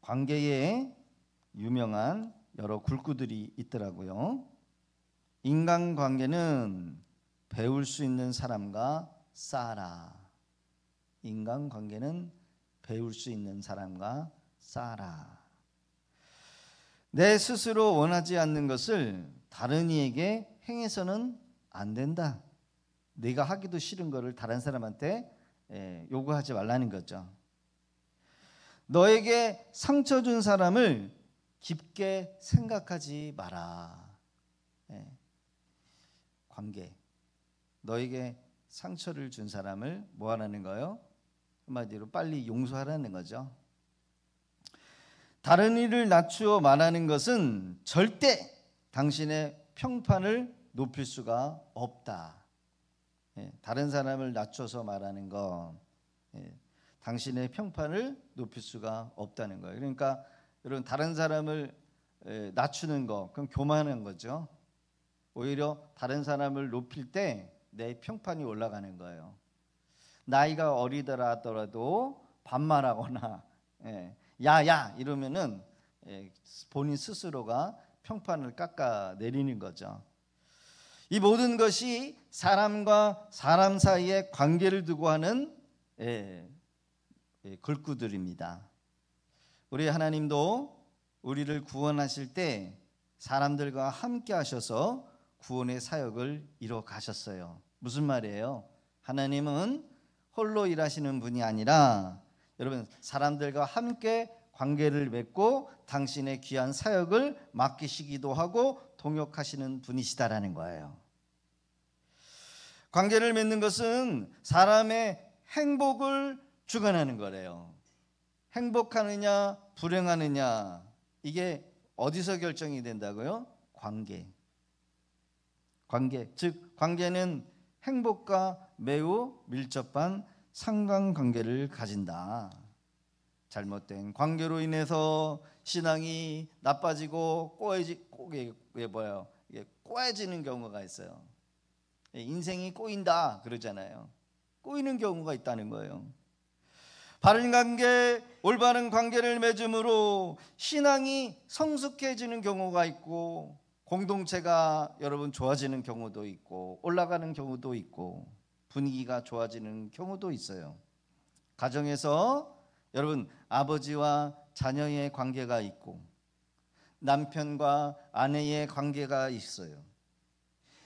관계에 유명한 여러 굴구들이 있더라고요. 인간관계는 배울 수 있는 사람과 쌓아라. 인간관계는 배울 수 있는 사람과 쌓아라. 내 스스로 원하지 않는 것을 다른 이에게 행해서는 안 된다. 내가 하기도 싫은 것을 다른 사람한테 요구하지 말라는 거죠. 너에게 상처 준 사람을 깊게 생각하지 마라. 관계. 너에게 상처를 준 사람을 뭐 하라는 거예요? 한마디로 빨리 용서하라는 거죠. 다른 이를 낮추어 말하는 것은 절대 당신의 평판을 높일 수가 없다. 다른 사람을 낮춰서 말하는 거, 당신의 평판을 높일 수가 없다는 거예요. 그러니까 여러분, 다른 사람을 낮추는 거, 그건 교만한 거죠. 오히려 다른 사람을 높일 때 내 평판이 올라가는 거예요. 나이가 어리더라 하더라도 반말하거나 야야 이러면은 본인 스스로가 평판을 깎아 내리는 거죠. 이 모든 것이 사람과 사람 사이의 관계를 두고 하는 글구들입니다. 우리 하나님도 우리를 구원하실 때 사람들과 함께 하셔서 구원의 사역을 이뤄 가셨어요. 무슨 말이에요? 하나님은 홀로 일하시는 분이 아니라 여러분, 사람들과 함께 관계를 맺고 당신의 귀한 사역을 맡기시기도 하고 동역하시는 분이시다라는 거예요. 관계를 맺는 것은 사람의 행복을 주관하는 거래요. 행복하느냐 불행하느냐, 이게 어디서 결정이 된다고요? 관계. 즉 관계는 행복과 매우 밀접한 상관관계를 가진다. 잘못된 관계로 인해서 신앙이 나빠지고 꼬여지는 경우가 있어요. 인생이 꼬인다 그러잖아요. 꼬이는 경우가 있다는 거예요. 바른 관계, 올바른 관계를 맺음으로 신앙이 성숙해지는 경우가 있고, 공동체가 여러분 좋아지는 경우도 있고, 올라가는 경우도 있고, 분위기가 좋아지는 경우도 있어요. 가정에서 여러분, 아버지와 자녀의 관계가 있고, 남편과 아내의 관계가 있어요.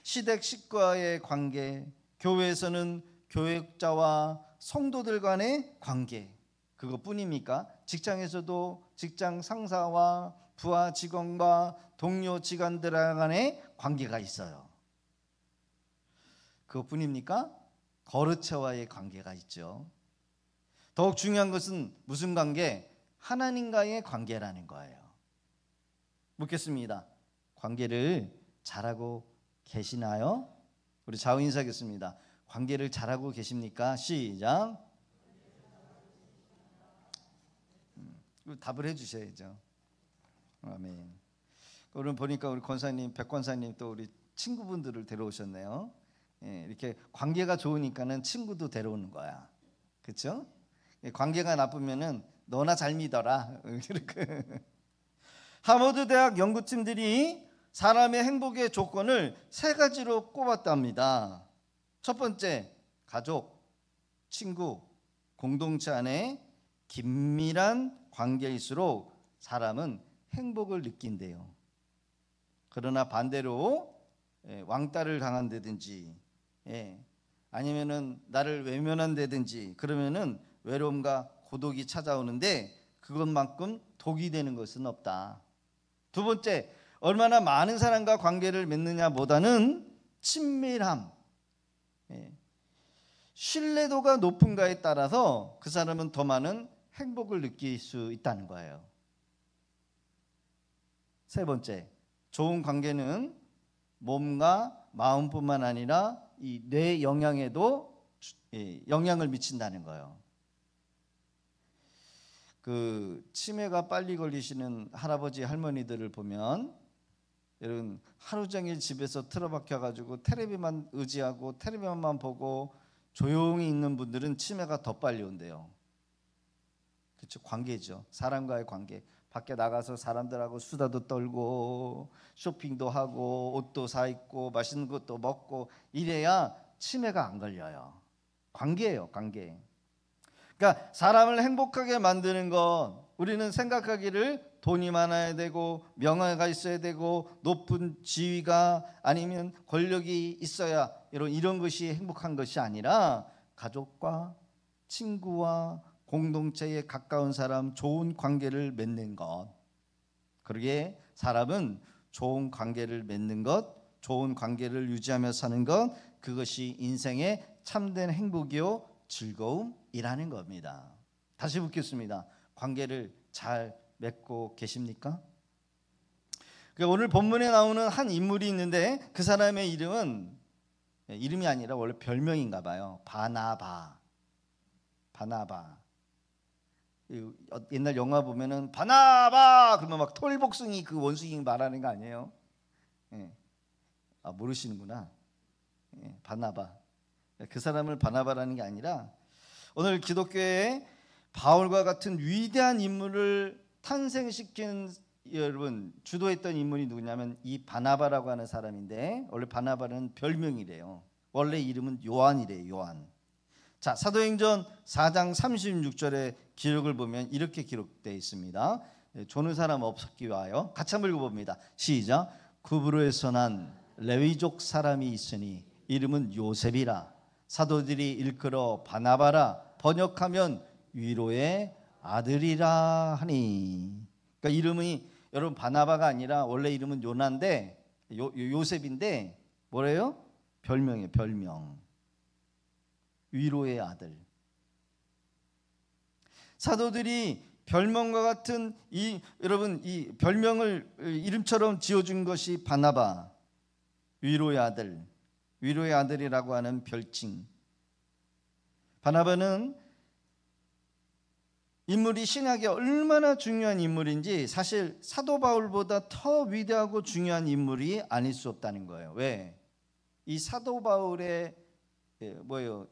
시댁 식구와의 관계, 교회에서는 교역자와 성도들 간의 관계, 그것뿐입니까? 직장에서도 직장 상사와 부하 직원과 동료 직원들 간의 관계가 있어요. 그것뿐입니까? 거르처와의 관계가 있죠. 더욱 중요한 것은 무슨 관계? 하나님과의 관계라는 거예요. 묻겠습니다. 관계를 잘하고 계시나요? 우리 좌우 인사하겠습니다. 관계를 잘하고 계십니까? 시작. 답을 해주셔야죠. 아멘. 오늘 보니까 우리 권사님, 백 권사님 또 우리 친구분들을 데려오셨네요. 이렇게 관계가 좋으니까는 친구도 데려오는 거야. 그렇죠? 관계가 나쁘면은 너나 잘 믿어라. 이렇게. 하버드 대학 연구팀들이 사람의 행복의 조건을 3가지로 꼽았답니다. 첫 번째, 가족, 친구, 공동체 안에 긴밀한 관계일수록 사람은 행복을 느낀대요. 그러나 반대로 왕따를 당한다든지 아니면은 나를 외면한다든지 그러면은 외로움과 고독이 찾아오는데 그것만큼 독이 되는 것은 없다. 두 번째, 얼마나 많은 사람과 관계를 맺느냐보다는 친밀함, 신뢰도가 높은가에 따라서 그 사람은 더 많은 행복을 느낄 수 있다는 거예요. 세 번째, 좋은 관계는 몸과 마음뿐만 아니라 이 뇌 영양에도 영향을 미친다는 거예요. 그 치매가 빨리 걸리시는 할아버지 할머니들을 보면 여러분 하루 종일 집에서 틀어박혀 가지고 텔레비만 의지하고 텔레비만 보고 조용히 있는 분들은 치매가 더 빨리 온대요. 그렇죠. 관계죠. 사람과의 관계. 밖에 나가서 사람들하고 수다도 떨고 쇼핑도 하고 옷도 사 입고 맛있는 것도 먹고 이래야 치매가 안 걸려요. 관계예요, 관계. 그러니까 사람을 행복하게 만드는 건 우리는 생각하기를 돈이 많아야 되고 명예가 있어야 되고 높은 지위가 아니면 권력이 있어야 이런 것이 행복한 것이 아니라 가족과 친구와 공동체에 가까운 사람, 좋은 관계를 맺는 것. 그러기에 사람은 좋은 관계를 맺는 것, 좋은 관계를 유지하며 사는 것, 그것이 인생의 참된 행복이요 즐거움이라는 겁니다. 다시 묻겠습니다. 관계를 잘 맺고 계십니까? 오늘 본문에 나오는 한 인물이 있는데 그 사람의 이름은 이름이 아니라 원래 별명인가 봐요. 바나바. 옛날 영화 보면은 바나바 그러면 막 털복숭이 그 원숭이 말하는 거 아니에요? 예. 아, 모르시는구나. 예, 바나바. 그 사람을 바나바라는 게 아니라 오늘 기독교에 바울과 같은 위대한 인물을 탄생시킨 여러분 주도했던 인물이 누구냐면 이 바나바라고 하는 사람인데 원래 바나바는 별명이래요. 원래 이름은 요한이래요. 요한. 자, 사도행전 4장 36절의 기록을 보면 이렇게 기록되어 있습니다. 조는 사람 없기 위하여 같이 한번 읽어봅니다. 시작. 구브로에서 난 레위족 사람이 있으니 이름은 요셉이라. 사도들이 일컬어 바나바라. 번역하면 위로의 아들이라 하니. 그러니까 이름이 여러분 바나바가 아니라 원래 이름은 요나인데 요셉인데 뭐래요? 별명이에요. 별명. 위로의 아들. 사도들이 별명과 같은 여러분 이 별명을 이름처럼 지어준 것이 바나바, 위로의 아들, 위로의 아들이라고 하는 별칭. 바나바는 인물이 신약에 얼마나 중요한 인물인지 사실 사도 바울보다 더 위대하고 중요한 인물이 아닐 수 없다는 거예요. 왜? 이 사도 바울의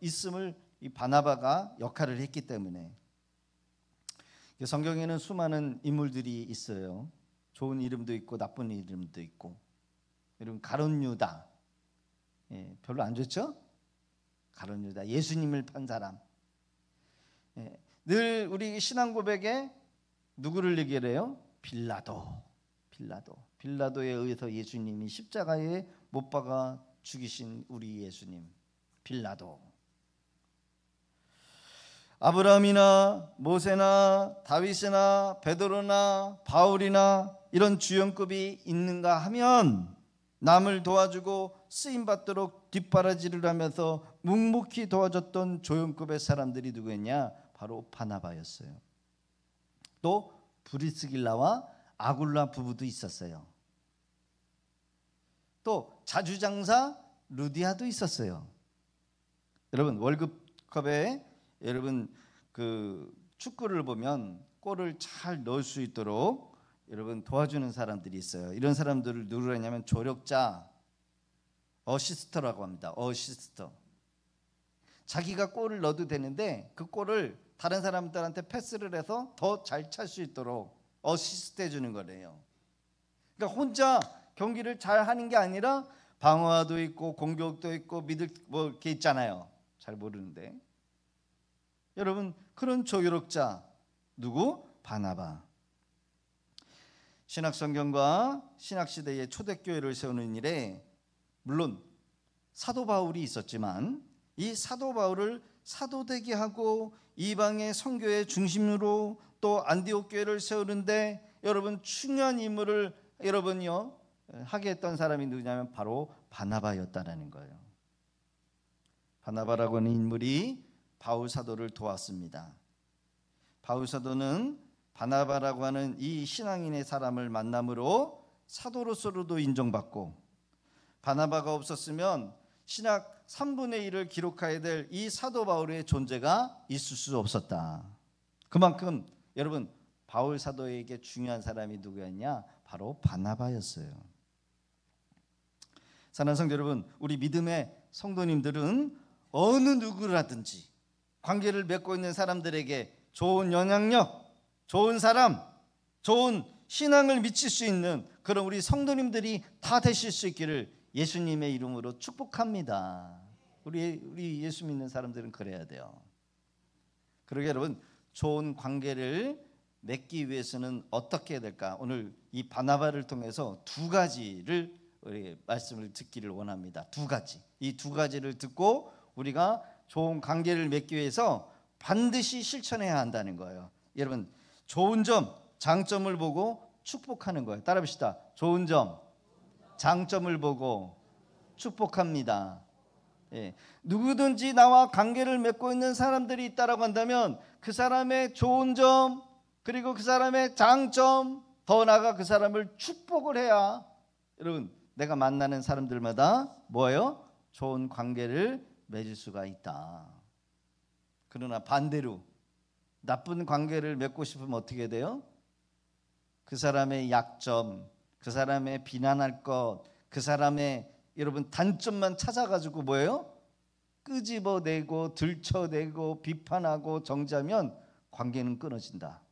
있음을 이 바나바가 역할을 했기 때문에. 성경에는 수많은 인물들이 있어요. 좋은 이름도 있고 나쁜 이름도 있고. 여러분 가룟 유다, 별로 안 좋죠? 가룟 유다, 예수님을 판 사람. 늘 우리 신앙 고백에 누구를 얘기를 해요? 빌라도에 의해서 예수님이 십자가에 못 박아 죽이신 우리 예수님. 빌라도. 아브라함이나 모세나 다윗이나 베드로나 바울이나 이런 주연급이 있는가 하면 남을 도와주고 쓰임받도록 뒷바라지를 하면서 묵묵히 도와줬던 조연급의 사람들이 누구였냐? 바로 바나바였어요. 또 브리스길라와 아굴라 부부도 있었어요. 또 자주장사 루디아도 있었어요. 여러분 월드컵에 여러분 그 축구를 보면 골을 잘 넣을 수 있도록 여러분 도와주는 사람들이 있어요. 이런 사람들을 누구냐면 조력자, 어시스터라고 합니다. 어시스터. 자기가 골을 넣어도 되는데 그 골을 다른 사람들한테 패스를 해서 더 잘 찰 수 있도록 어시스트 해주는 거래요. 그러니까 혼자 경기를 잘 하는 게 아니라 방어도 있고 공격도 있고 미들 이렇게 있잖아요. 잘 모르는데 여러분 그런 조력자 누구? 바나바. 신약성경과 신약시대의 초대교회를 세우는 일에 물론 사도 바울이 있었지만 이 사도 바울을 사도되게 하고 이방의 선교의 중심으로 또 안디옥 교회를 세우는데 여러분 중요한 임무를 여러분이요 하게 했던 사람이 누구냐면 바로 바나바였다라는 거예요. 바나바라고 하는 인물이 바울 사도를 도왔습니다. 바울 사도는 바나바라고 하는 이 신앙인의 사람을 만남으로 사도로서로도 인정받고 바나바가 없었으면 신약 3분의 1을 기록해야 될 이 사도 바울의 존재가 있을 수 없었다. 그만큼 여러분 바울 사도에게 중요한 사람이 누구였냐? 바로 바나바였어요. 사랑하는 성도 여러분, 우리 믿음의 성도님들은 어느 누구라든지 관계를 맺고 있는 사람들에게 좋은 영향력, 좋은 사람, 좋은 신앙을 미칠 수 있는 그런 우리 성도님들이 다 되실 수 있기를 예수님의 이름으로 축복합니다. 우리 예수 믿는 사람들은 그래야 돼요. 그러게 여러분, 좋은 관계를 맺기 위해서는 어떻게 해야 될까? 오늘 이 바나바를 통해서 두 가지를 우리 말씀을 듣기를 원합니다. 두 가지. 이 두 가지를 듣고 우리가 좋은 관계를 맺기 위해서 반드시 실천해야 한다는 거예요. 여러분, 좋은 점, 장점을 보고 축복하는 거예요. 따라합시다. 좋은 점, 장점을 보고 축복합니다. 예. 누구든지 나와 관계를 맺고 있는 사람들이 있다라고 한다면 그 사람의 좋은 점, 그리고 그 사람의 장점, 더 나아가 그 사람을 축복을 해야 여러분, 내가 만나는 사람들마다 뭐예요? 좋은 관계를 맺을 수가 있다. 그러나 반대로 나쁜 관계를 맺고 싶으면 어떻게 돼요? 그 사람의 약점, 그 사람의 비난할 것, 그 사람의 여러분 단점만 찾아가지고 뭐예요? 끄집어내고 들춰내고 비판하고 정죄하면 관계는 끊어진다.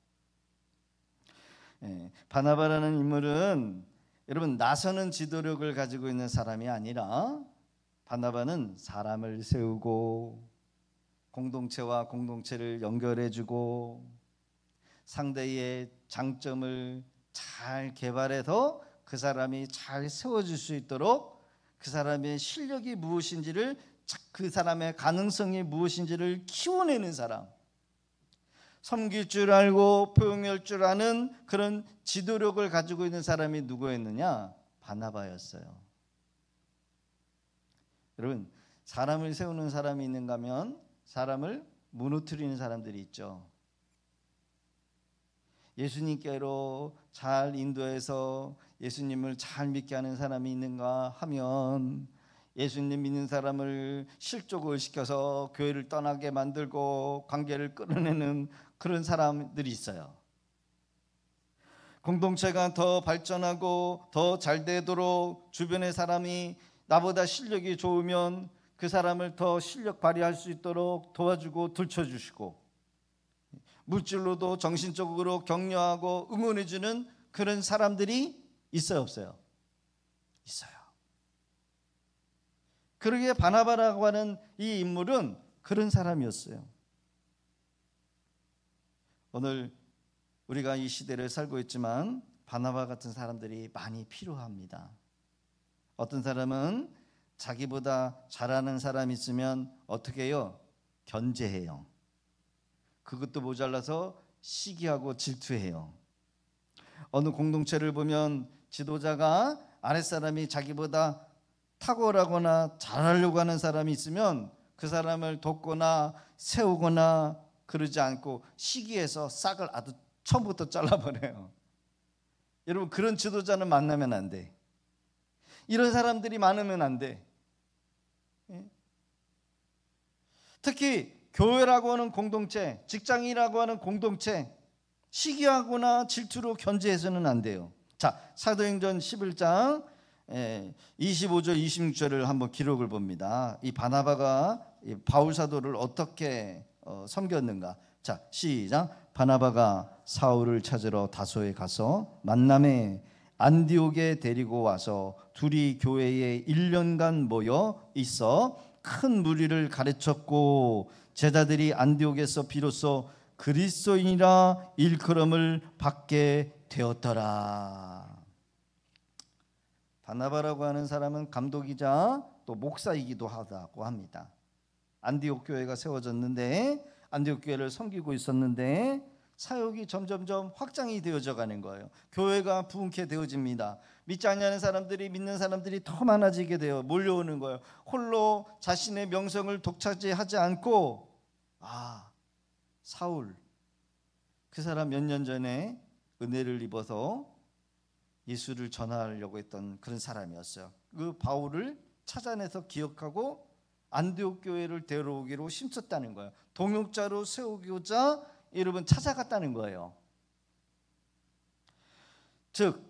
바나바라는 인물은 여러분 나서는 지도력을 가지고 있는 사람이 아니라 바나바는 사람을 세우고 공동체와 공동체를 연결해주고 상대의 장점을 잘 개발해서 그 사람이 잘 세워질 수 있도록 그 사람의 실력이 무엇인지를, 그 사람의 가능성이 무엇인지를 키워내는 사람, 섬길 줄 알고 포용할 줄 아는 그런 지도력을 가지고 있는 사람이 누구였느냐? 바나바였어요. 여러분, 사람을 세우는 사람이 있는가 하면 사람을 무너뜨리는 사람들이 있죠. 예수님께로 잘 인도해서 예수님을 잘 믿게 하는 사람이 있는가 하면 예수님 믿는 사람을 실족을 시켜서 교회를 떠나게 만들고 관계를 끊어내는 그런 사람들이 있어요. 공동체가 더 발전하고 더 잘 되도록 주변의 사람이 나보다 실력이 좋으면 그 사람을 더 실력 발휘할 수 있도록 도와주고 들춰주시고 물질로도 정신적으로 격려하고 응원해주는 그런 사람들이 있어요, 없어요? 있어요. 그러기에 바나바라고 하는 이 인물은 그런 사람이었어요. 오늘 우리가 이 시대를 살고 있지만 바나바 같은 사람들이 많이 필요합니다. 어떤 사람은 자기보다 잘하는 사람이 있으면 어떻게 해요? 견제해요. 그것도 모자라서 시기하고 질투해요. 어느 공동체를 보면 지도자가 아랫사람이 자기보다 탁월하거나 잘하려고 하는 사람이 있으면 그 사람을 돕거나 세우거나 그러지 않고 시기해서 싹을 아주 처음부터 잘라버려요. 여러분, 그런 지도자는 만나면 안 돼. 이런 사람들이 많으면 안 돼. 특히 교회라고 하는 공동체, 직장이라고 하는 공동체, 시기하거나 질투로 견제해서는 안 돼요. 자, 사도행전 11장 25절 26절을 한번 기록을 봅니다. 이 바나바가 바울 사도를 어떻게 섬겼는가. 자, 시작. 바나바가 사울을 찾으러 다소에 가서 만남에 안디옥에 데리고 와서 둘이 교회에 1년간 모여 있어 큰 무리를 가르쳤고 제자들이 안디옥에서 비로소 그리스도인이라 일컬음을 받게 되었더라. 바나바라고 하는 사람은 감독이자 또 목사이기도 하다고 합니다. 안디옥 교회가 세워졌는데 안디옥 교회를 섬기고 있었는데 사역이 점점점 확장이 되어져 가는 거예요. 교회가 부흥케 되어집니다. 믿지 않는 사람들이, 믿는 사람들이 더 많아지게 돼요. 몰려오는 거예요. 홀로 자신의 명성을 독차지하지 않고 사울, 그 사람 몇 년 전에 은혜를 입어서 예수를 전하려고 했던 그런 사람이었어요. 그 바울을 찾아내서 기억하고 안디옥 교회를 데려오기로 힘썼다는 거예요. 동역자로 세우고자 여러분 찾아갔다는 거예요. 즉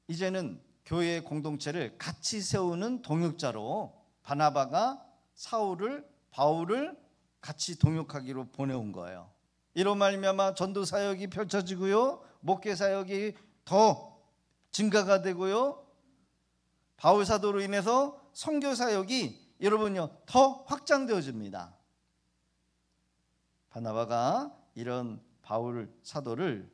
이제는 교회 공동체를 같이 세우는 동역자로 바나바가 바울을 같이 동역하기로 보내온 거예요. 이로 말미암아 전도 사역이 펼쳐지고요, 목회 사역이 더 증가가 되고요, 바울 사도로 인해서 선교 사역이 여러분요 더 확장되어집니다. 바나바가 이런 바울 사도를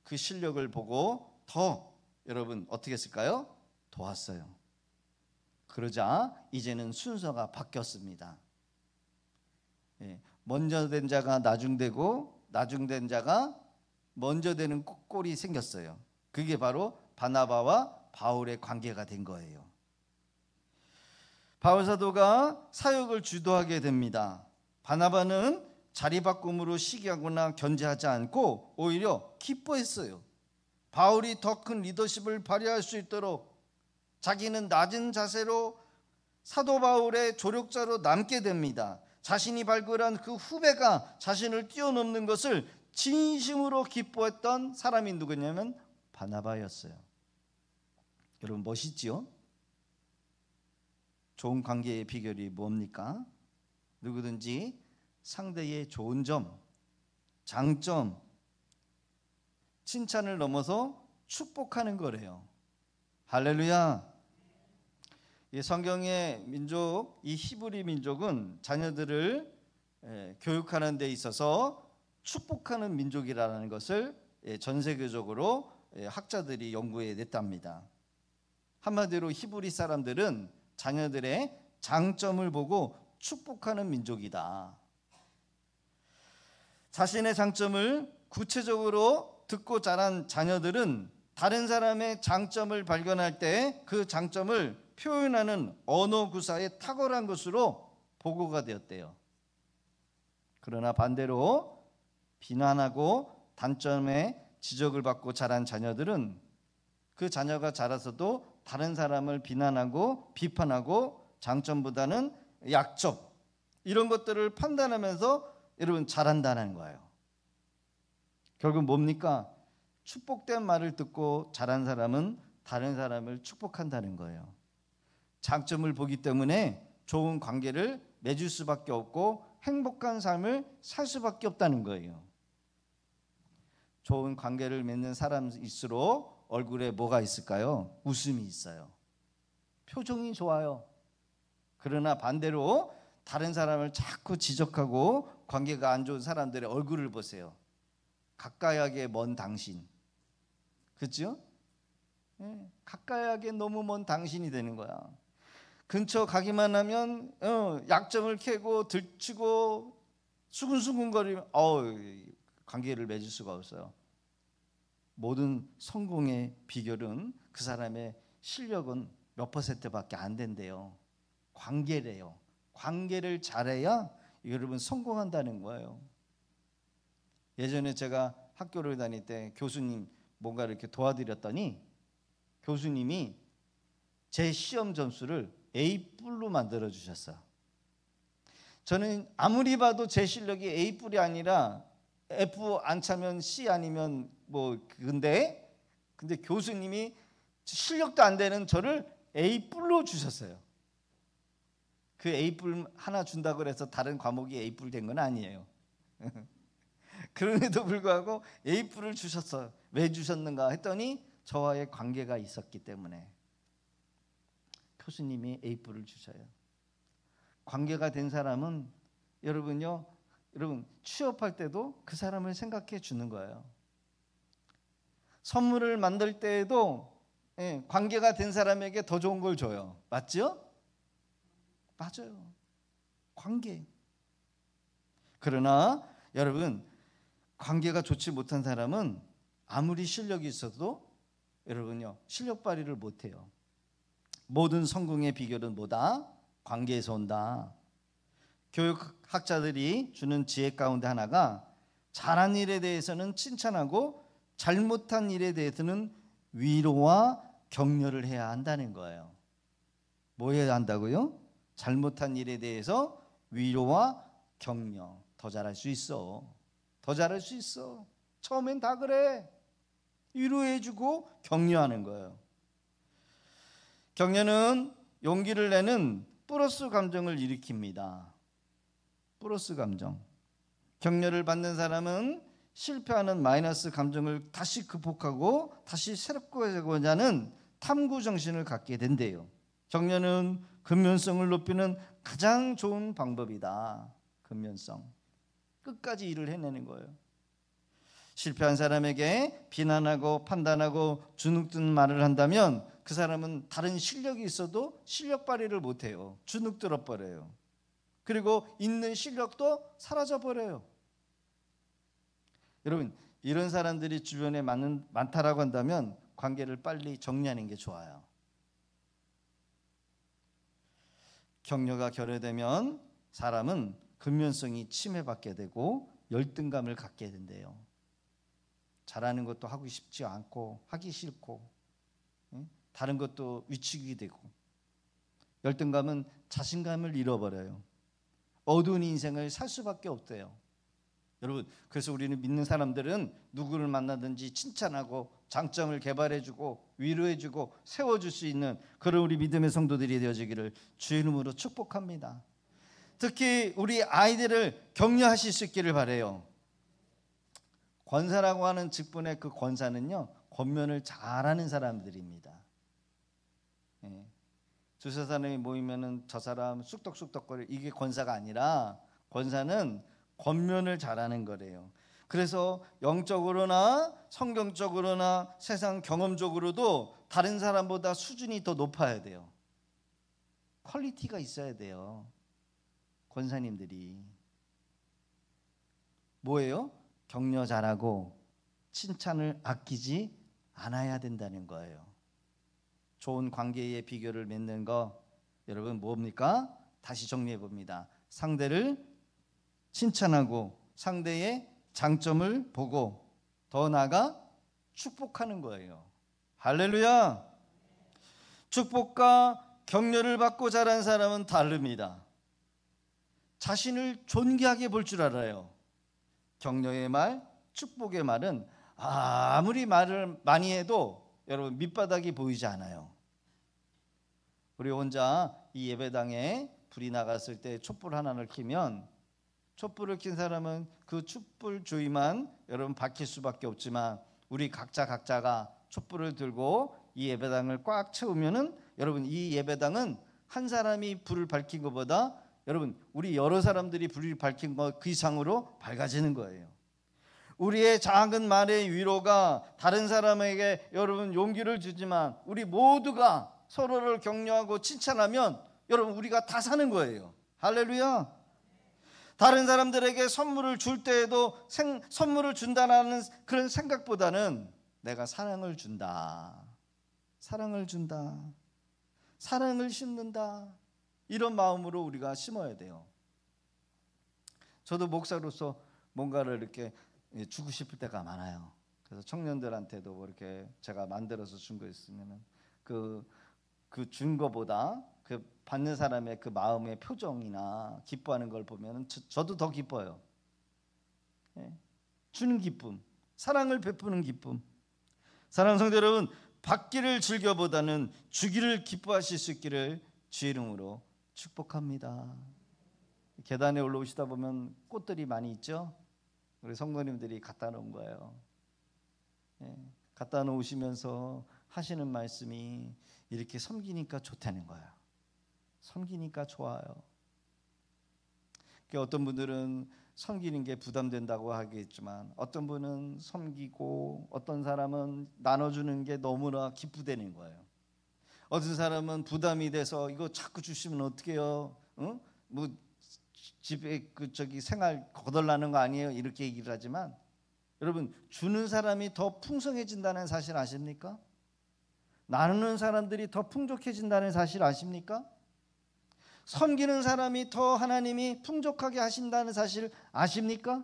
그 실력을 보고 더 여러분 어떻게 했을까요? 도왔어요. 그러자 이제는 순서가 바뀌었습니다. 먼저 된 자가 나중되고 나중된 자가 먼저 되는 꼴이 생겼어요. 그게 바로 바나바와 바울의 관계가 된 거예요. 바울 사도가 사역을 주도하게 됩니다. 바나바는 자리바꿈으로 시기하거나 견제하지 않고 오히려 기뻐했어요. 바울이 더 큰 리더십을 발휘할 수 있도록 자기는 낮은 자세로 사도 바울의 조력자로 남게 됩니다. 자신이 발굴한 그 후배가 자신을 뛰어넘는 것을 진심으로 기뻐했던 사람이 누구냐면 바나바였어요. 여러분 멋있지요? 좋은 관계의 비결이 뭡니까? 누구든지 상대의 좋은 점, 장점, 칭찬을 넘어서 축복하는 거래요. 할렐루야. 이 성경의 민족, 이 히브리 민족은 자녀들을 교육하는 데 있어서 축복하는 민족이라는 것을 전 세계적으로 학자들이 연구해 냈답니다. 한마디로 히브리 사람들은 자녀들의 장점을 보고 축복하는 민족이다. 자신의 장점을 구체적으로 듣고 자란 자녀들은 다른 사람의 장점을 발견할 때 그 장점을 표현하는 언어 구사에 탁월한 것으로 보고가 되었대요. 그러나 반대로 비난하고 단점에 지적을 받고 자란 자녀들은 그 자녀가 자라서도 다른 사람을 비난하고 비판하고 장점보다는 약점 이런 것들을 판단하면서 여러분 자란다는 거예요. 결국 뭡니까? 축복된 말을 듣고 자란 사람은 다른 사람을 축복한다는 거예요. 장점을 보기 때문에 좋은 관계를 맺을 수밖에 없고 행복한 삶을 살 수밖에 없다는 거예요. 좋은 관계를 맺는 사람일수록 얼굴에 뭐가 있을까요? 웃음이 있어요. 표정이 좋아요. 그러나 반대로 다른 사람을 자꾸 지적하고 관계가 안 좋은 사람들의 얼굴을 보세요. 가까이하게 먼 당신. 그렇죠? 가까이하게 너무 먼 당신이 되는 거야. 근처 가기만 하면 약점을 캐고 들추고 수근수근거리면 관계를 맺을 수가 없어요. 모든 성공의 비결은 그 사람의 실력은 몇 %밖에 안 된대요. 관계래요. 관계를 잘해야 여러분 성공한다는 거예요. 예전에 제가 학교를 다닐 때 교수님 뭔가 이렇게 도와드렸더니 교수님이 제 시험 점수를 A뿔로 만들어 주셨어요. 저는 아무리 봐도 제 실력이 A뿔이 아니라 F 안 차면 C 아니면 근데 교수님이 실력도 안 되는 저를 A뿔로 주셨어요. 그 A뿔 하나 준다고 해서 다른 과목이 A뿔 된 건 아니에요. 그럼에도 불구하고 A뿔을 주셨어요. 왜 주셨는가 했더니 저와의 관계가 있었기 때문에. 교수님이 A뿔을 주셔요. 관계가 된 사람은 여러분 취업할 때도 그 사람을 생각해 주는 거예요. 선물을 만들 때에도 관계가 된 사람에게 더 좋은 걸 줘요. 맞죠? 맞아요. 관계. 그러나 여러분 관계가 좋지 못한 사람은 아무리 실력이 있어도 여러분요 실력 발휘를 못해요. 모든 성공의 비결은 뭐다? 관계에서 온다. 교육학자들이 주는 지혜 가운데 하나가 잘한 일에 대해서는 칭찬하고 잘못한 일에 대해서는 위로와 격려를 해야 한다는 거예요. 뭐 해야 한다고요? 잘못한 일에 대해서 위로와 격려. 더 잘할 수 있어. 더 잘할 수 있어. 처음엔 다 그래. 위로해주고 격려하는 거예요. 격려는 용기를 내는 플러스 감정을 일으킵니다. 플러스 감정. 격려를 받는 사람은 실패하는 마이너스 감정을 다시 극복하고 다시 새롭게 되고자 하는 탐구 정신을 갖게 된대요. 격려는 근면성을 높이는 가장 좋은 방법이다. 근면성. 끝까지 일을 해내는 거예요. 실패한 사람에게 비난하고 판단하고 주눅드는 말을 한다면 그 사람은 다른 실력이 있어도 실력 발휘를 못해요. 주눅들어 버려요. 그리고 있는 실력도 사라져 버려요. 여러분, 이런 사람들이 주변에 많다라고 한다면 관계를 빨리 정리하는 게 좋아요. 격려가 결여되면 사람은 근면성이 침해받게 되고 열등감을 갖게 된대요. 잘하는 것도 하고 싶지 않고 하기 싫고 다른 것도 위축이 되고 열등감은 자신감을 잃어버려요. 어두운 인생을 살 수밖에 없대요. 여러분, 그래서 우리는 믿는 사람들은 누구를 만나든지 칭찬하고 장점을 개발해주고 위로해주고 세워줄 수 있는 그런 우리 믿음의 성도들이 되어지기를 주의 이름으로 축복합니다. 특히 우리 아이들을 격려하실 수 있기를 바라요. 권사라고 하는 직분의 그 권사는요, 권면을 잘하는 사람들입니다. 두세 사람이 모이면은 저 사람 쑥덕쑥덕거려, 이게 권사가 아니라 권사는 권면을 잘하는 거래요. 그래서 영적으로나 성경적으로나 세상 경험적으로도 다른 사람보다 수준이 더 높아야 돼요. 퀄리티가 있어야 돼요. 권사님들이 뭐예요? 격려 잘하고 칭찬을 아끼지 않아야 된다는 거예요. 좋은 관계의 비결을 맺는 거 여러분 뭡니까? 다시 정리해 봅니다. 상대를 칭찬하고 상대의 장점을 보고 더 나아가 축복하는 거예요. 할렐루야. 축복과 격려를 받고 자란 사람은 다릅니다. 자신을 존귀하게 볼 줄 알아요. 격려의 말, 축복의 말은 아무리 말을 많이 해도 여러분 밑바닥이 보이지 않아요. 우리 혼자 이 예배당에 불이 나갔을 때 촛불 하나를 켜면 촛불을 킨 사람은 그 촛불 주위만 여러분 밝힐 수밖에 없지만 우리 각자가 촛불을 들고 이 예배당을 꽉 채우면은 여러분 이 예배당은 한 사람이 불을 밝힌 것보다 여러분 우리 여러 사람들이 불을 밝힌 것 그 이상으로 밝아지는 거예요. 우리의 작은 말의 위로가 다른 사람에게 여러분 용기를 주지만 우리 모두가 서로를 격려하고 칭찬하면 여러분 우리가 다 사는 거예요. 할렐루야. 다른 사람들에게 선물을 줄 때에도 선물을 준다는 그런 생각보다는 내가 사랑을 준다, 사랑을 준다, 사랑을 심는다, 이런 마음으로 우리가 심어야 돼요. 저도 목사로서 뭔가를 이렇게 주고 싶을 때가 많아요. 그래서 청년들한테도 뭐 이렇게 제가 만들어서 준 거 있으면은 그 준 거보다 그 받는 사람의 그 마음의 표정이나 기뻐하는 걸 보면은 저도 더 기뻐요. 주는 기쁨, 사랑을 베푸는 기쁨. 사랑하는 성도 여러분, 받기를 즐겨보다는 주기를 기뻐하실 수 있기를 주의 이름으로 축복합니다. 계단에 올라오시다 보면 꽃들이 많이 있죠. 우리 성도님들이 갖다 놓은 거예요. 갖다 놓으시면서 하시는 말씀이 이렇게 섬기니까 좋다는 거예요. 섬기니까 좋아요. 어떤 분들은 섬기는 게 부담된다고 하겠지만 어떤 분은 섬기고 어떤 사람은 나눠주는 게 너무나 기쁘다는 거예요. 어떤 사람은 부담이 돼서 이거 자꾸 주시면 어떡해요? 뭐 집에 생활 거덜나는 거 아니에요? 이렇게 얘기를 하지만 여러분 주는 사람이 더 풍성해진다는 사실 아십니까? 나누는 사람들이 더 풍족해진다는 사실 아십니까? 섬기는 사람이 더 하나님이 풍족하게 하신다는 사실 아십니까?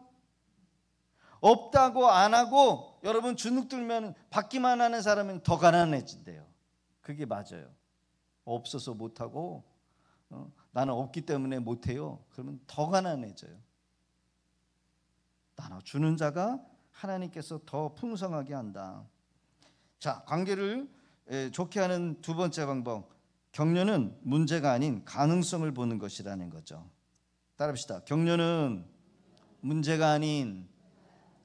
없다고 안 하고 여러분 주눅들면 받기만 하는 사람은 더 가난해진대요. 그게 맞아요. 없어서 못하고 나는 없기 때문에 못해요. 그러면 더 가난해져요. 나눠주는 자가 하나님께서 더 풍성하게 한다. 자, 관계를 좋게 하는 두 번째 방법, 격려는 문제가 아닌 가능성을 보는 것이라는 거죠. 따라합시다. 격려는 문제가 아닌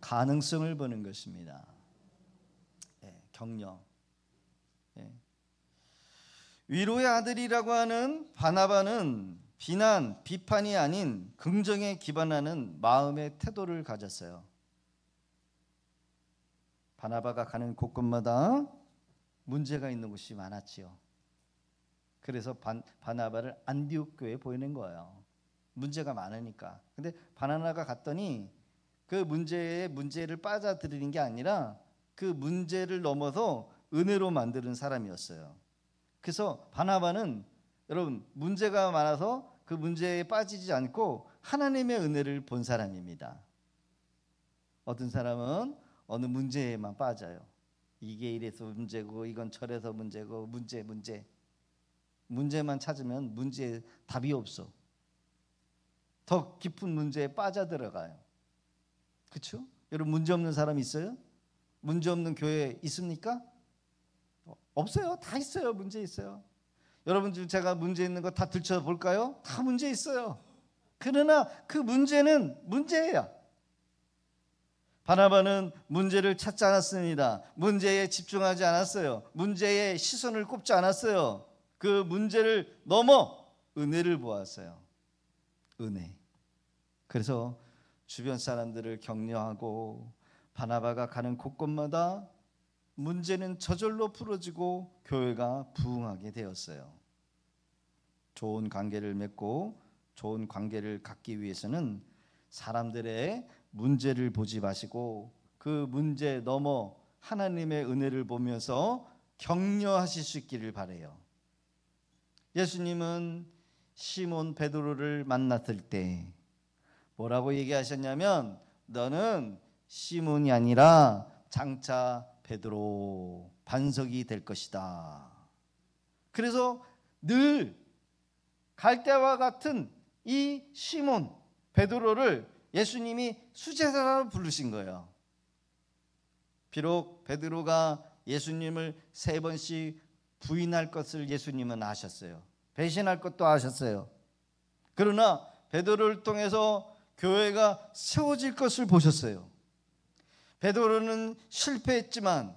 가능성을 보는 것입니다. 격려. 위로의 아들이라고 하는 바나바는 비난, 비판이 아닌 긍정에 기반하는 마음의 태도를 가졌어요. 바나바가 가는 곳곳마다 문제가 있는 곳이 많았지요. 그래서 바나바를 안디옥 교회에 보내는 거예요. 문제가 많으니까. 근데 바나바가 갔더니 그 문제를 빠져들이는 게 아니라 그 문제를 넘어서 은혜로 만드는 사람이었어요. 그래서 바나바는 여러분 문제가 많아서 그 문제에 빠지지 않고 하나님의 은혜를 본 사람입니다. 어떤 사람은 어느 문제에만 빠져요. 이게 이래서 문제고 이건 저래서 문제고 문제만 찾으면 문제에 답이 없어. 더 깊은 문제에 빠져들어가요. 그렇죠? 여러분 문제 없는 사람 있어요? 문제 없는 교회 있습니까? 없어요. 다 있어요. 문제 있어요. 여러분 지금 제가 문제 있는 거 다 들춰볼까요? 다 문제 있어요. 그러나 그 문제는 문제예요. 바나바는 문제를 찾지 않았습니다. 문제에 집중하지 않았어요. 문제에 시선을 꼽지 않았어요. 그 문제를 넘어 은혜를 보았어요. 은혜. 그래서 주변 사람들을 격려하고 바나바가 가는 곳곳마다 문제는 저절로 풀어지고 교회가 부흥하게 되었어요. 좋은 관계를 맺고 좋은 관계를 갖기 위해서는 사람들의 문제를 보지 마시고 그 문제 넘어 하나님의 은혜를 보면서 격려하실 수 있기를 바라요. 예수님은 시몬 베드로를 만났을 때 뭐라고 얘기하셨냐면 너는 시몬이 아니라 장차 베드로 반석이 될 것이다. 그래서 늘 갈대와 같은 이 시몬 베드로를 예수님이 수제자라고 부르신 거예요. 비록 베드로가 예수님을 3번씩 부인할 것을 예수님은 아셨어요. 배신할 것도 아셨어요. 그러나 베드로를 통해서 교회가 세워질 것을 보셨어요. 베드로는 실패했지만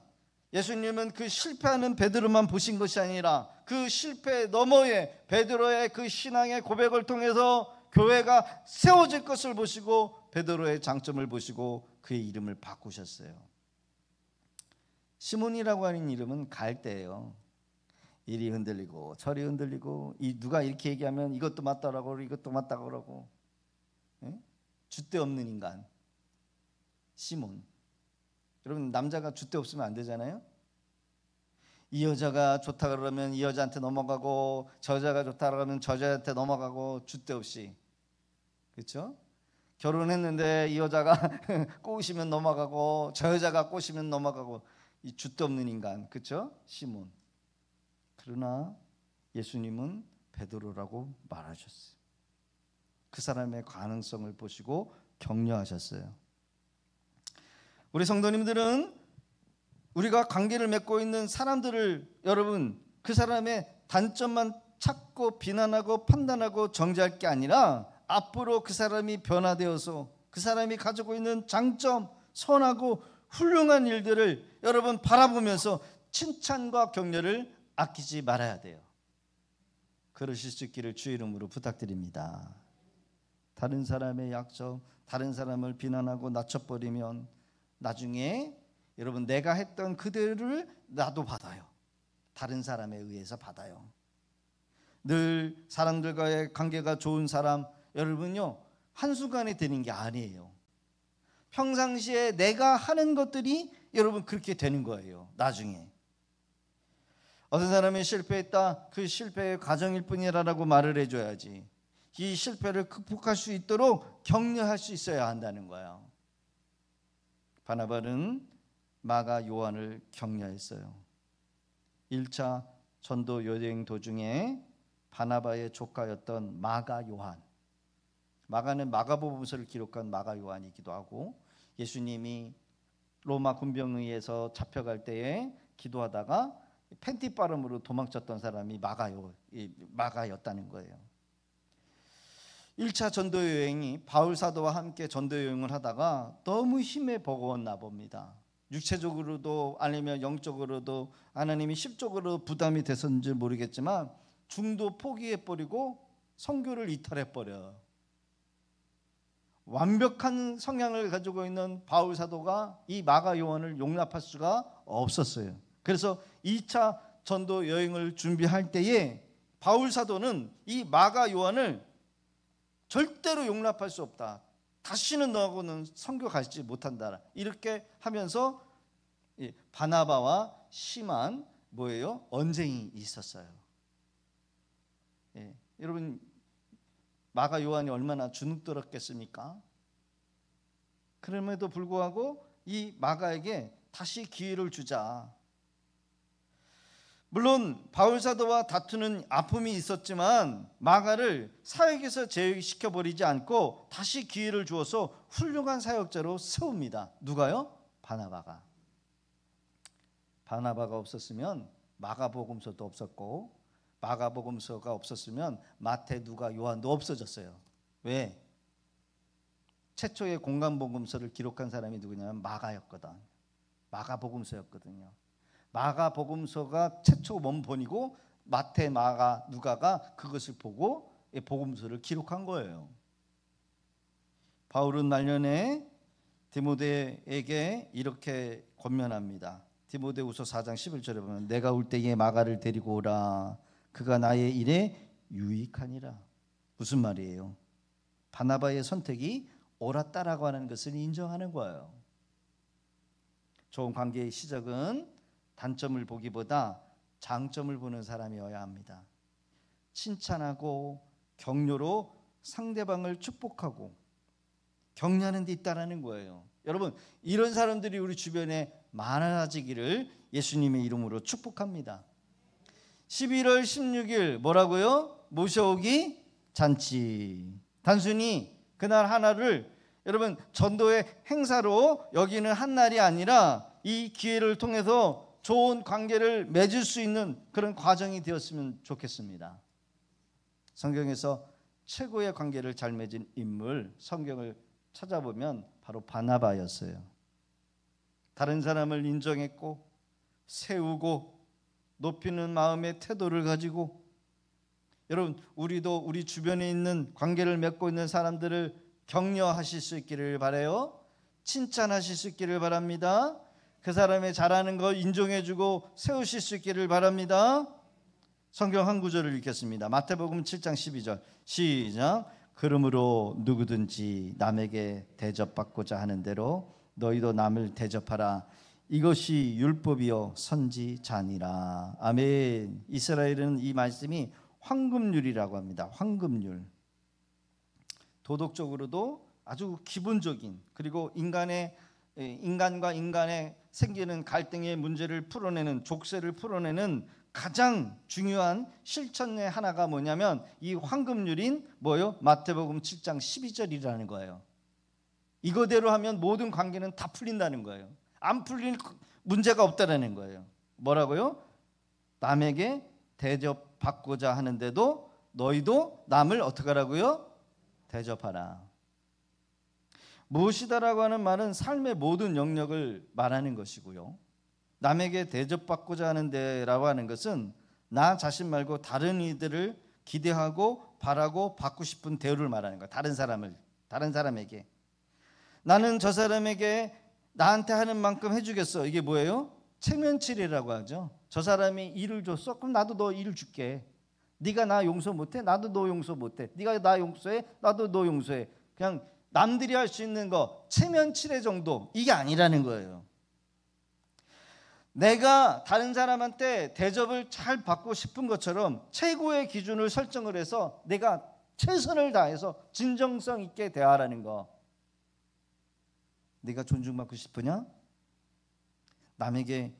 예수님은 그 실패하는 베드로만 보신 것이 아니라 그 실패 너머에 베드로의 그 신앙의 고백을 통해서 교회가 세워질 것을 보시고 베드로의 장점을 보시고 그의 이름을 바꾸셨어요. 시몬이라고 하는 이름은 갈대예요. 이리 흔들리고 저리 흔들리고 누가 이렇게 얘기하면 이것도 맞다라고 이것도 맞다고 그러고 줏대 없는 인간 시몬. 여러분 남자가 줏대 없으면 안 되잖아요. 이 여자가 좋다 그러면 이 여자한테 넘어가고 저 여자가 좋다 그러면 저 여자한테 넘어가고 줏대 없이. 그렇죠? 결혼했는데 이 여자가 꼬시면 넘어가고 저 여자가 꼬시면 넘어가고 이 줏대 없는 인간. 그렇죠? 시몬. 그러나 예수님은 베드로라고 말하셨어요. 그 사람의 가능성을 보시고 격려하셨어요. 우리 성도님들은 우리가 관계를 맺고 있는 사람들을 여러분 그 사람의 단점만 찾고 비난하고 판단하고 정죄할 게 아니라 앞으로 그 사람이 변화되어서 그 사람이 가지고 있는 장점, 선하고 훌륭한 일들을 여러분 바라보면서 칭찬과 격려를 아끼지 말아야 돼요. 그러실 수 있기를 주의 이름으로 부탁드립니다. 다른 사람의 약점, 다른 사람을 비난하고 낮춰버리면 나중에 여러분 내가 했던 그대로를 나도 받아요. 다른 사람에 의해서 받아요. 늘 사람들과의 관계가 좋은 사람 여러분요 한순간에 되는 게 아니에요. 평상시에 내가 하는 것들이 여러분 그렇게 되는 거예요. 나중에 어떤 사람이 실패했다. 그 실패의 과정일 뿐이라고 말을 해줘야지. 이 실패를 극복할 수 있도록 격려할 수 있어야 한다는 거예요. 바나바는 마가 요한을 격려했어요. 1차 전도 여행 도중에 바나바의 조카였던 마가 요한. 마가는 마가복음서를 기록한 마가 요한이기도 하고 예수님이 로마 군병에 의해서 잡혀갈 때에 기도하다가 팬티바람으로 도망쳤던 사람이 마가였다는 거예요. 1차 전도 여행이 바울 사도와 함께 전도 여행을 하다가 너무 힘에 버거웠나 봅니다. 육체적으로도 아니면 영적으로도 하나님이 심적으로 부담이 됐었는지 모르겠지만 중도 포기해버리고 선교를 이탈해버려요. 완벽한 성향을 가지고 있는 바울 사도가 이 마가 요한을 용납할 수가 없었어요. 그래서 2차 전도 여행을 준비할 때에 바울 사도는 이 마가 요한을 절대로 용납할 수 없다. 다시는 너하고는 선교 가지 못한다. 이렇게 하면서 바나바와 심한 뭐예요? 언쟁이 있었어요. 여러분, 마가 요한이 얼마나 주눅들었겠습니까? 그럼에도 불구하고 이 마가에게 다시 기회를 주자. 물론 바울 사도와 다투는 아픔이 있었지만 마가를 사역에서 제외시켜버리지 않고 다시 기회를 주어서 훌륭한 사역자로 세웁니다. 누가요? 바나바가. 바나바가 없었으면 마가복음서도 없었고, 마가복음서가 없었으면 마태, 누가, 요한도 없어졌어요. 왜? 최초의 공간복음서를 기록한 사람이 누구냐면 마가였거든. 마가복음서였거든요. 마가복음서가 최초 원본이고 마태, 마가, 누가가 그것을 보고 복음서를 기록한 거예요. 바울은 말년에 디모데에게 이렇게 권면합니다. 디모데후서 4장 11절에 보면 내가 올 때에 마가를 데리고 오라. 그가 나의 일에 유익하니라. 무슨 말이에요? 바나바의 선택이 옳았다라고 하는 것을 인정하는 거예요. 좋은 관계의 시작은 단점을 보기보다 장점을 보는 사람이어야 합니다. 칭찬하고 격려로 상대방을 축복하고 격려하는 데 있다라는 거예요. 여러분, 이런 사람들이 우리 주변에 많아지기를 예수님의 이름으로 축복합니다. 11월 16일 뭐라고요? 모셔오기 잔치. 단순히 그날 하나를 여러분 전도의 행사로 여기는 한 날이 아니라 이 기회를 통해서 좋은 관계를 맺을 수 있는 그런 과정이 되었으면 좋겠습니다. 성경에서 최고의 관계를 잘 맺은 인물, 성경을 찾아보면 바로 바나바였어요. 다른 사람을 인정했고 세우고 높이는 마음의 태도를 가지고, 여러분 우리도 우리 주변에 있는 관계를 맺고 있는 사람들을 격려하실 수 있기를 바라요. 칭찬하실 수 있기를 바랍니다. 그 사람의 잘하는 거 인정해주고 세우실 수 있기를 바랍니다. 성경 한 구절을 읽겠습니다. 마태복음 7장 12절 시작. 그러므로 누구든지 남에게 대접받고자 하는 대로 너희도 남을 대접하라. 이것이 율법이요 선지자니라. 아멘. 이스라엘은 이 말씀이 황금률이라고 합니다. 황금률. 도덕적으로도 아주 기본적인, 그리고 인간과 인간의 생기는 갈등의 문제를 풀어내는, 족쇄를 풀어내는 가장 중요한 실천의 하나가 뭐냐면 이 황금률인 뭐요? 마태복음 7장 12절이라는 거예요. 이거대로 하면 모든 관계는 다 풀린다는 거예요. 안 풀릴 문제가 없다라는 거예요. 뭐라고요? 남에게 대접받고자 하는데도 너희도 남을 어떻게 하라고요? 대접하라. 무엇이다라고 하는 말은 삶의 모든 영역을 말하는 것이고요. 남에게 대접받고자 하는데라고 하는 것은 나 자신 말고 다른 이들을 기대하고 바라고 받고 싶은 대우를 말하는 거예요. 다른 사람에게 나는 저 사람에게 나한테 하는 만큼 해주겠어. 이게 뭐예요? 체면치레라고 하죠. 저 사람이 일을 줬어? 그럼 나도 너 일을 줄게. 네가 나 용서 못해? 나도 너 용서 못해. 네가 나 용서해? 나도 너 용서해. 그냥 남들이 할 수 있는 거 체면치레 정도, 이게 아니라는 거예요. 내가 다른 사람한테 대접을 잘 받고 싶은 것처럼 최고의 기준을 설정을 해서 내가 최선을 다해서 진정성 있게 대하라는 거. 네가 존중받고 싶으냐? 남에게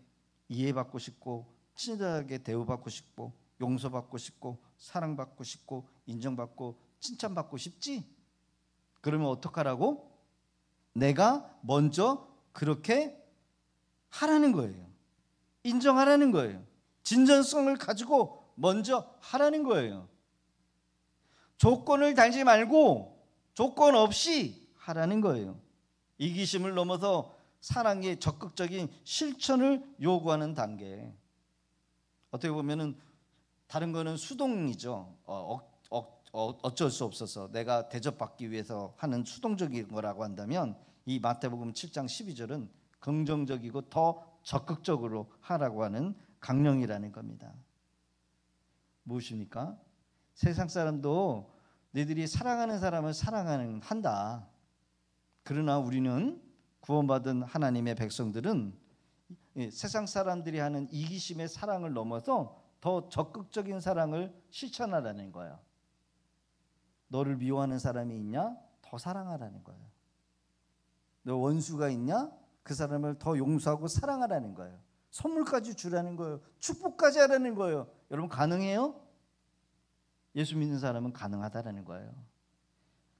이해받고 싶고 친절하게 대우받고 싶고 용서받고 싶고 사랑받고 싶고 인정받고 칭찬받고 싶지? 그러면 어떡하라고? 내가 먼저 그렇게 하라는 거예요. 인정하라는 거예요. 진정성을 가지고 먼저 하라는 거예요. 조건을 달지 말고 조건 없이 하라는 거예요. 이기심을 넘어서 사랑의 적극적인 실천을 요구하는 단계. 어떻게 보면은 다른 거는 수동이죠. 어쩔 수 없어서 내가 대접받기 위해서 하는 수동적인 거라고 한다면 이 마태복음 7장 12절은 긍정적이고 더 적극적으로 하라고 하는 강령이라는 겁니다. 무엇입니까? 세상 사람도 너희들이 사랑하는 사람을 한다. 그러나 우리는 구원받은 하나님의 백성들은 세상 사람들이 하는 이기심의 사랑을 넘어서 더 적극적인 사랑을 실천하라는 거예요. 너를 미워하는 사람이 있냐? 더 사랑하라는 거예요. 너 원수가 있냐? 그 사람을 더 용서하고 사랑하라는 거예요. 선물까지 주라는 거예요. 축복까지 하라는 거예요. 여러분 가능해요? 예수 믿는 사람은 가능하다라는 거예요.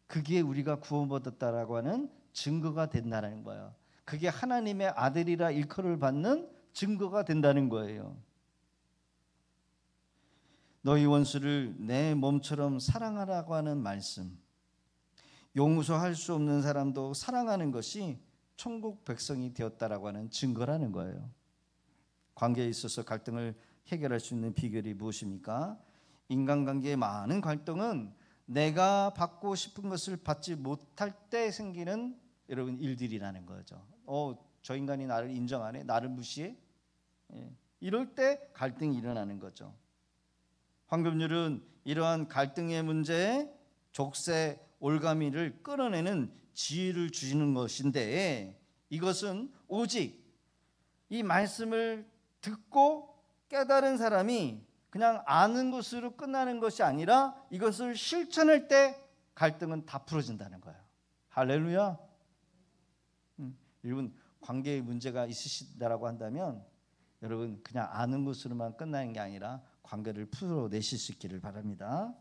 그게 우리가 구원받았다라고 하는 증거가 된다는 거예요. 그게 하나님의 아들이라 일컬을 받는 증거가 된다는 거예요. 너희 원수를 내 몸처럼 사랑하라고 하는 말씀. 용서할 수 없는 사람도 사랑하는 것이 천국 백성이 되었다라고 하는 증거라는 거예요. 관계에 있어서 갈등을 해결할 수 있는 비결이 무엇입니까? 인간관계의 많은 갈등은 내가 받고 싶은 것을 받지 못할 때 생기는 여러분 일들이라는 거죠. 저 인간이 나를 인정 안 해? 나를 무시해? 이럴 때 갈등이 일어나는 거죠. 황금률은 이러한 갈등의 문제에 족쇄 올가미를 끌어내는 지혜를 주시는 것인데 이것은 오직 이 말씀을 듣고 깨달은 사람이 그냥 아는 것으로 끝나는 것이 아니라 이것을 실천할 때 갈등은 다 풀어진다는 거예요. 할렐루야. 여러분 관계에 문제가 있으시다라고 한다면 여러분 그냥 아는 것으로만 끝나는 게 아니라 관계를 풀어내실 수 있기를 바랍니다.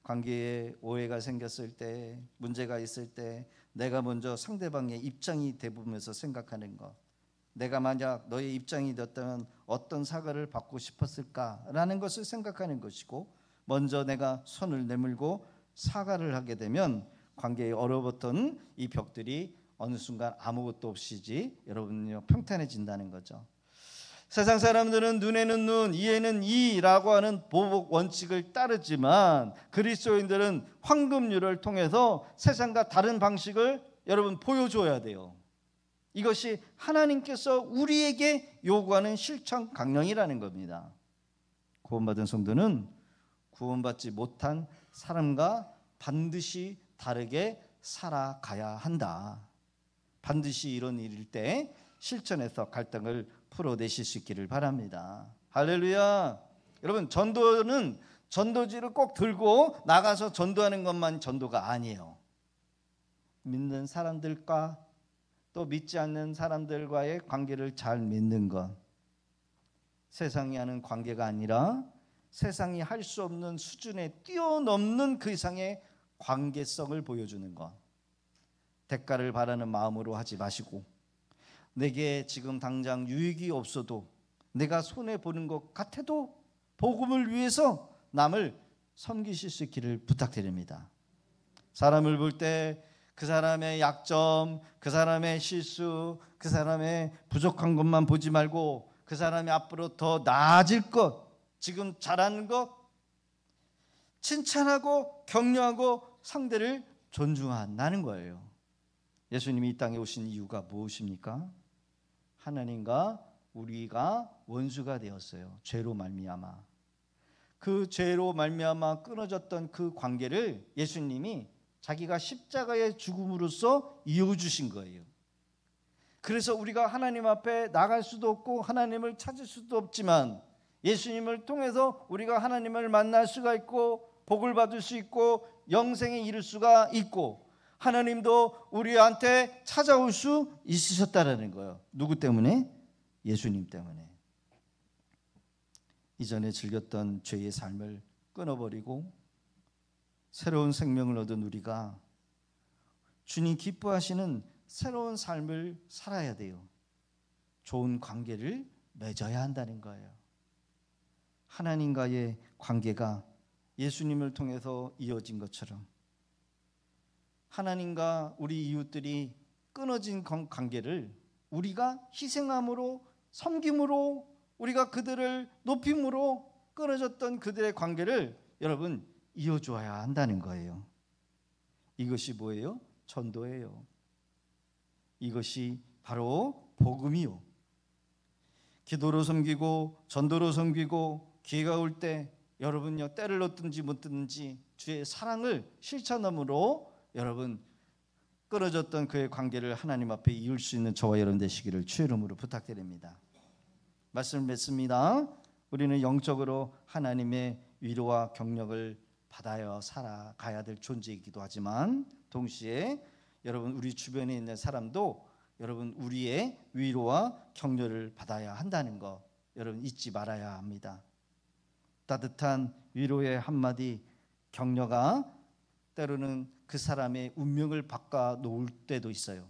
관계에 오해가 생겼을 때, 문제가 있을 때 내가 먼저 상대방의 입장이 돼보면서 생각하는 것. 내가 만약 너의 입장이 되었다면 어떤 사과를 받고 싶었을까라는 것을 생각하는 것이고, 먼저 내가 손을 내밀고 사과를 하게 되면 관계에 얼어붙은 이 벽들이 어느 순간 아무것도 없이지 여러분이 평탄해진다는 거죠. 세상 사람들은 눈에는 눈, 이에는 이라고 하는 보복 원칙을 따르지만 그리스도인들은 황금률을 통해서 세상과 다른 방식을 여러분 보여줘야 돼요. 이것이 하나님께서 우리에게 요구하는 실천 강령이라는 겁니다. 구원받은 성도는 구원받지 못한 사람과 반드시 다르게 살아가야 한다. 반드시 이런 일일 때 실천해서 갈등을 풀어내실 수 있기를 바랍니다. 할렐루야. 여러분 전도는 전도지를 꼭 들고 나가서 전도하는 것만 전도가 아니에요. 믿는 사람들과 또 믿지 않는 사람들과의 관계를 잘 맺는 것, 세상이 하는 관계가 아니라 세상이 할 수 없는 수준에 뛰어넘는 그 이상의 관계성을 보여주는 것. 대가를 바라는 마음으로 하지 마시고, 내게 지금 당장 유익이 없어도 내가 손해보는 것 같아도 복음을 위해서 남을 섬기실 수 있기를 부탁드립니다. 사람을 볼 때 그 사람의 약점, 그 사람의 실수, 그 사람의 부족한 것만 보지 말고 그 사람이 앞으로 더 나아질 것, 지금 잘하는 것 칭찬하고 격려하고 상대를 존중한다는 거예요. 예수님이 이 땅에 오신 이유가 무엇입니까? 하나님과 우리가 원수가 되었어요. 죄로 말미암아. 그 죄로 말미암아 끊어졌던 그 관계를 예수님이 자기가 십자가의 죽음으로써 이어주신 거예요. 그래서 우리가 하나님 앞에 나갈 수도 없고 하나님을 찾을 수도 없지만 예수님을 통해서 우리가 하나님을 만날 수가 있고 복을 받을 수 있고 영생에 이를 수가 있고 하나님도 우리한테 찾아올 수 있으셨다라는 거예요. 누구 때문에? 예수님 때문에. 이전에 즐겼던 죄의 삶을 끊어버리고 새로운 생명을 얻은 우리가 주님 기뻐하시는 새로운 삶을 살아야 돼요. 좋은 관계를 맺어야 한다는 거예요. 하나님과의 관계가 예수님을 통해서 이어진 것처럼 하나님과 우리 이웃들이 끊어진 관계를 우리가 희생함으로, 섬김으로, 우리가 그들을 높임으로 끊어졌던 그들의 관계를 여러분 이어줘야 한다는 거예요. 이것이 뭐예요? 전도예요. 이것이 바로 복음이요. 기도로 섬기고 전도로 섬기고 기회가 올 때 여러분요, 때를 얻든지 못 듣든지 주의 사랑을 실천함으로 여러분 끊어졌던 그의 관계를 하나님 앞에 이을 수 있는 저와 여러분 되시기를 주의 이름으로 부탁드립니다. 말씀을 맺습니다. 우리는 영적으로 하나님의 위로와 격려를 받아야 살아가야 될 존재이기도 하지만 동시에 여러분 우리 주변에 있는 사람도 여러분 우리의 위로와 격려를 받아야 한다는 거 여러분 잊지 말아야 합니다. 따뜻한 위로의 한마디, 격려가 때로는 그 사람의 운명을 바꿔 놓을 때도 있어요.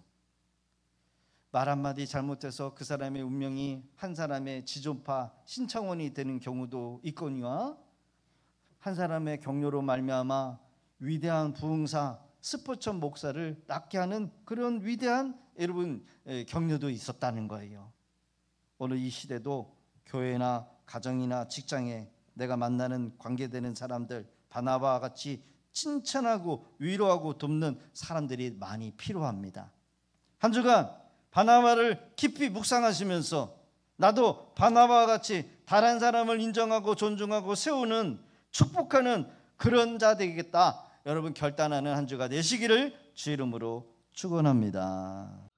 말 한마디 잘못해서 그 사람의 운명이 한 사람의 지존파 신창원이 되는 경우도 있거니와 한 사람의 격려로 말미암아 위대한 부흥사 스포천 목사를 낳게 하는 그런 위대한 여러분 격려도 있었다는 거예요. 오늘 이 시대도 교회나 가정이나 직장에 내가 만나는 관계되는 사람들 바나바와 같이 칭찬하고 위로하고 돕는 사람들이 많이 필요합니다. 한 주간 바나바를 깊이 묵상하시면서 나도 바나바와 같이 다른 사람을 인정하고 존중하고 세우는 축복하는 그런 자 되겠다 여러분 결단하는 한 주가 되시기를 주 이름으로 축원합니다.